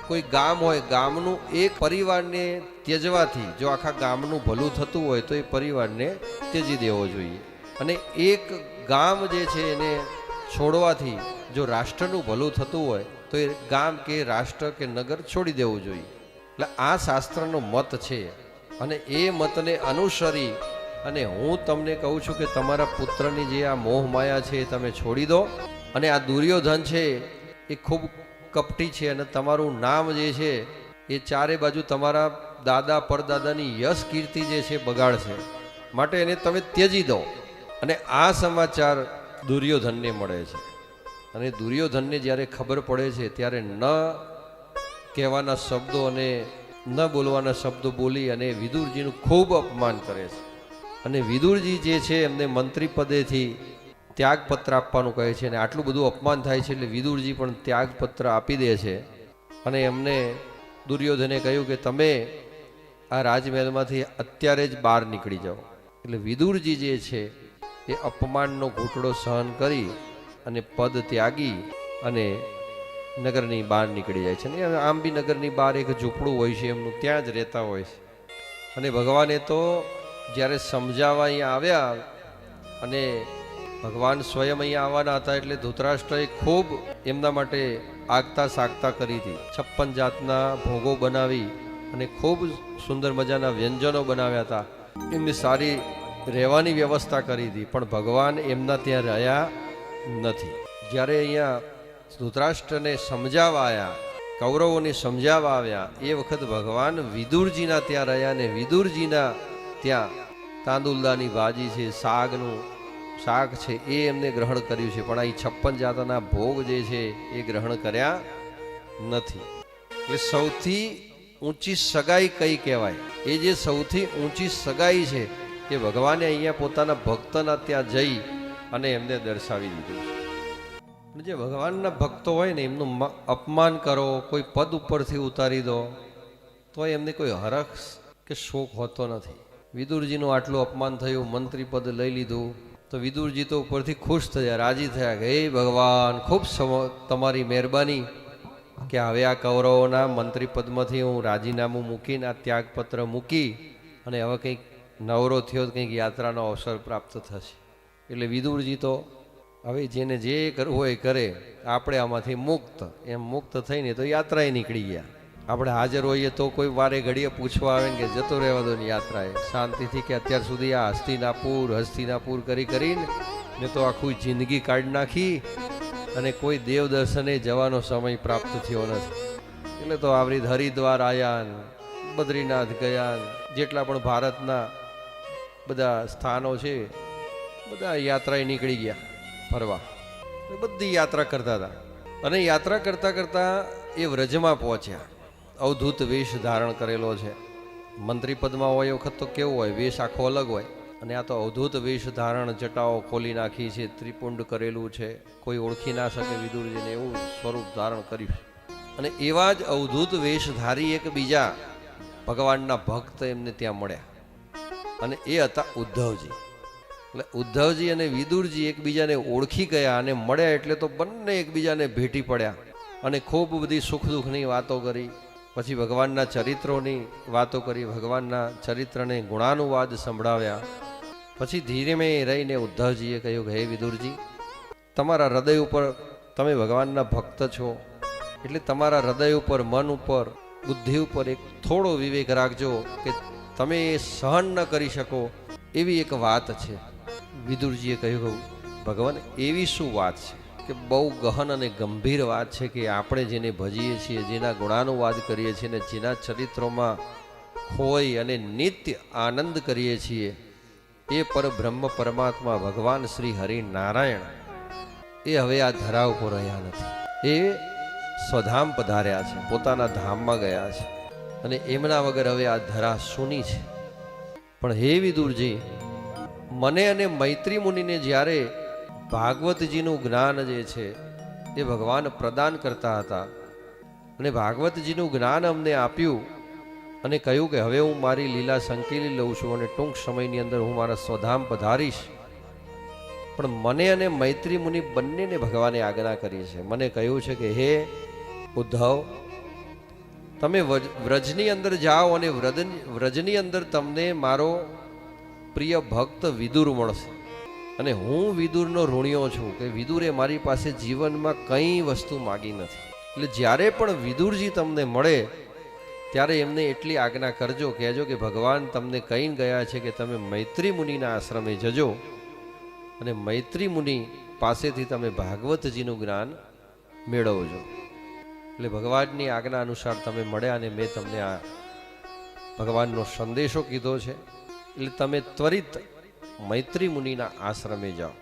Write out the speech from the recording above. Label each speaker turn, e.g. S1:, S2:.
S1: કોઈ ગામ હોય, ગામનું એક પરિવારને ત્યજવાથી જો આખા ગામનું ભલું થતું હોય તો એ પરિવારને ત્યજી દેવો જોઈએ. અને એક ગામ જે છે એને છોડવાથી જો રાષ્ટ્રનું ભલું થતું હોય તો એ ગામ કે રાષ્ટ્ર કે નગર છોડી દેવું જોઈએ. એટલે આ શાસ્ત્રનો મત છે. અને એ મતને અનુસરી અને હું તમને કહું છું કે તમારા પુત્રની જે આ મોહ માયા છે એ તમે છોડી દો. અને આ દુર્યોધન છે એ ખૂબ કપટી છે અને તમારું નામ જે છે એ ચારે બાજુ તમારા દાદા પરદાદાની યશ કીર્તિ જે છે બગાડશે. માટે એને તમે ત્યજી દો. અને આ સમાચાર દુર્યોધનને મળે છે. અને દુર્યોધનને જ્યારે ખબર પડે છે ત્યારે ન કહેવાના શબ્દો અને ન બોલવાના શબ્દો બોલી અને વિદુરજીનું ખૂબ અપમાન કરે છે. અને વિદુરજી જે છે એમને મંત્રી પદેથી ત્યાગપત્ર આપવાનું કહે છે. અને આટલું બધું અપમાન થાય છે એટલે વિદુરજી પણ ત્યાગપત્ર આપી દે છે. અને એમને દુર્યોધને કહ્યું કે તમે આ રાજમહેલમાંથી અત્યારે જ બહાર નીકળી જાઓ. એટલે વિદુરજી જે છે એ અપમાનનો ઘૂંટડો સહન કરી અને પદ ત્યાગી અને નગરની બહાર નીકળી જાય છે. અને આમ બી નગરની બહાર એક ઝૂંપડું હોય છે એમનું, ત્યાં જ રહેતા હોય છે. અને ભગવાને તો જ્યારે સમજાવવા અહીંયા આવ્યા અને ભગવાન સ્વયં અહીંયા આવવાના હતા એટલે ધૃતરાષ્ટ્રએ ખૂબ એમના માટે આગતા સાગતા કરી હતી. 56 જાતના ભોગો બનાવી અને ખૂબ સુંદર મજાના વ્યંજનો બનાવ્યા હતા. એમની સારી રહેવાની વ્યવસ્થા કરી હતી. પણ ભગવાન એમના ત્યાં રહ્યા નથી. જ્યારે અહીંયા ધૃતરાષ્ટ્રને સમજાવવા આવ્યા, કૌરવોને સમજાવવા આવ્યા, એ વખત ભગવાન વિદુરજીના ત્યાં રહ્યા. અને વિદુરજીના ત્યાં તાંદુલદાની ભાજી છે, શાક છે એ એમને ગ્રહણ કર્યું છે. પણ આ 56 જાતના ભોગ જે છે એ ગ્રહણ કર્યા નથી. એટલે સૌથી ઊંચી સગાઈ કઈ કહેવાય? એ જે સૌથી ઊંચી સગાઈ છે એ ભગવાને અહીંયા પોતાના ભક્તના ત્યાં જઈ અને એમને દર્શાવી દીધું છે. જે ભગવાનના ભક્તો હોય ને એમનું અપમાન કરો, કોઈ પદ ઉપરથી ઉતારી દો તો એમને કોઈ હરખ કે શોક હોતો નથી. વિદુરજીનું આટલું અપમાન થયું, મંત્રી પદ લઈ લીધું તો વિદુરજી તો ઉપરથી ખુશ થયા, રાજી થયા કે હે ભગવાન, ખૂબ તમારી મહેરબાની કે હવે આ કૌરવોના મંત્રી પદમાંથી હું રાજીનામું મૂકીને આ ત્યાગપત્ર મૂકી અને હવે કંઈક નવરો થયો કંઈક યાત્રાનો અવસર પ્રાપ્ત થશે. એટલે વિદુરજી તો હવે જેને જે કરવું હોય કરે, આપણે આમાંથી મુક્ત, એમ મુક્ત થઈને તો યાત્રાએ નીકળી ગયા. આપણે હાજર હોઈએ તો કોઈ વારે ઘડીએ પૂછવા આવે ને કે જતો રહેવા દો ને યાત્રાએ શાંતિથી, કે અત્યાર સુધી આ હસ્તિનાપુર કરીને મેં તો આખું જિંદગી કાઢી નાખી અને કોઈ દેવ દર્શને જવાનો સમય પ્રાપ્ત થયો નથી. એટલે તો આવી હરિદ્વાર આવ્યા, બદ્રીનાથ ગયા, જેટલા પણ ભારતના બધા સ્થાનો છે બધા યાત્રાએ નીકળી ગયા ફરવા. બધી યાત્રા કરતા હતા. અને યાત્રા કરતા કરતા એ વ્રજમાં પહોંચ્યા. અવધૂત વેશ ધારણ કરેલો છે. મંત્રી પદમાં હોય એ વખત તો કેવું હોય, વેશ આખો અલગ હોય. અને આ તો અવધૂત વેશ ધારણ, જટાઓ ખોલી નાખી છે, ત્રિપુંડ કરેલું છે, કોઈ ઓળખી ના શકે વિદુરજીને એવું સ્વરૂપ ધારણ કર્યું. અને એવા જ અવધૂત વેશધારી એક બીજા ભગવાનના ભક્ત એમને ત્યાં મળ્યા. અને એ હતા ઉદ્ધવજી. એટલે ઉદ્ધવજી અને વિદુરજી એકબીજાને ઓળખી ગયા અને મળ્યા એટલે તો બંને એકબીજાને ભેટી પડ્યા અને ખૂબ બધી સુખ દુઃખની વાતો કરી. પછી ભગવાનના ચરિત્રોની વાતો કરી, ભગવાનના ચરિત્રને ગુણાનુવાદ સંભળાવ્યા. પછી ધીરે મેં રહીને ઉદ્ધવજીએ કહ્યું કે હે વિદુરજી, તમારા હૃદય ઉપર, તમે ભગવાનના ભક્ત છો એટલે તમારા હૃદય ઉપર, મન ઉપર, બુદ્ધિ ઉપર એક થોડો વિવેક રાખજો કે તમે એ સહન ન કરી શકો એવી એક વાત છે. વિદુરજીએ કહ્યું ભગવાન, એવી શું વાત છે? કે બહુ ગહન અને ગંભીર વાત છે કે આપણે જેને ભજીએ છીએ, જેના ગુણાનુવાદ કરીએ છીએ ને જેના ચરિત્રોમાં ખોઈ અને નિત્ય આનંદ કરીએ છીએ, એ પરબ્રહ્મ પરમાત્મા ભગવાન શ્રી હરિનારાયણ એ હવે આ ધરા ઉપર રહ્યા નથી. એ સ્વધામ પધાર્યા છે, પોતાના ધામમાં ગયા છે અને એમના વગર હવે આ ધરા સૂની છે. પણ હે વિદુરજી, મને અને મૈત્રી મુનિને જ્યારે ભાગવતજીનું જ્ઞાન જે છે એ ભગવાન પ્રદાન કરતા હતા અને ભાગવતજીનું જ્ઞાન અમને આપ્યું અને કહ્યું કે હવે હું મારી લીલા સંકેલી લઉં છું અને ટૂંક સમયની અંદર હું મારા સ્વધામ પધારીશ. પણ મને અને મૈત્રી મુનિ બંનેને ભગવાને આજ્ઞા કરી છે. મને કહ્યું છે કે હે ઉદ્ધવ, તમે વ્રજની અંદર જાઓ અને વ્રજની અંદર તમને મારો પ્રિય ભક્ત વિદુર મળશે. અને હું વિદુરનો ઋણિયો છું કે વિદુરે મારી પાસે જીવનમાં કંઈ વસ્તુ માગી નથી. એટલે જ્યારે પણ વિદુરજી તમને મળે ત્યારે એમને એટલી આજ્ઞા કરજો, કહેજો કે ભગવાન તમને કહીને ગયા છે કે તમે મૈત્રી મુનિના આશ્રમે જજો અને મૈત્રી મુનિ પાસેથી તમે ભાગવતજીનું જ્ઞાન મેળવજો. એટલે ભગવાનની આજ્ઞા અનુસાર તમે મળ્યા અને મેં તમને આ ભગવાનનો સંદેશો કીધો છે. એટલે તમે ત્વરિત મૈત્રી મુનિના આશ્રમે જાઓ.